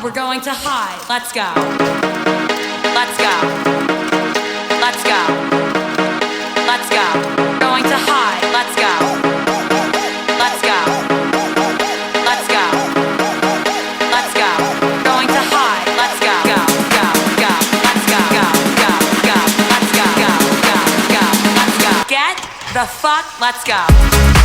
we're going to high. Let's go. Let's go. Let's go. Let's go. Going to high. Let's go. Let's go. Let's go. Let's go. Going to high. Let's go. Go. Go. Go. Let's go. Go. Go. Go. Let's go. Go. Go. Go. Let's go. Get the fuck. Let's go.